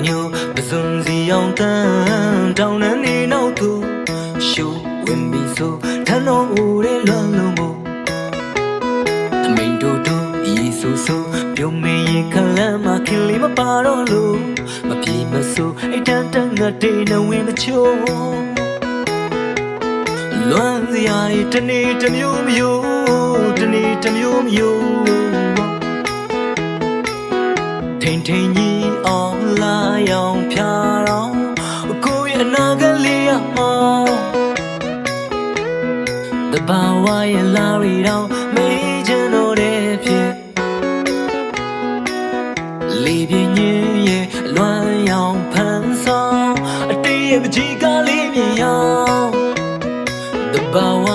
ညပစွန်စီအောင်တန်းတောင်းနှနေနောက်သူရှူဝင်ပြီးဆိုထန်းတော်ဦးရဲ့လွန်လုံးမို့အမိန်တို့ဤဆိုပြုံးမင်းရင်ခလမ်းမှာခင်လေးမပါတော့လို့မပြေမဆိုအိတ်တန်းတန်းငါတေးနဝင်မချိုးလွမ်းစရာတွေတနေ့တစ်မျိုးမျိုးတနေ့တစ်မျိုးမျိုးထိန်ကြီးအောင်လာရောင်ဖြာတော့ကိုယ့်ရဲ့အနာဂတ်လေးရအောင်တဘာဝရဲ့လာရီတော့မေးချင်တော့တဲ့ဖြစ်လေးပြင်းရဲ့လွမ်းရောင်ဖန်ဆောင်အတေးရဲ့ပကြီးကလေးမြင်ရောတဘာဝ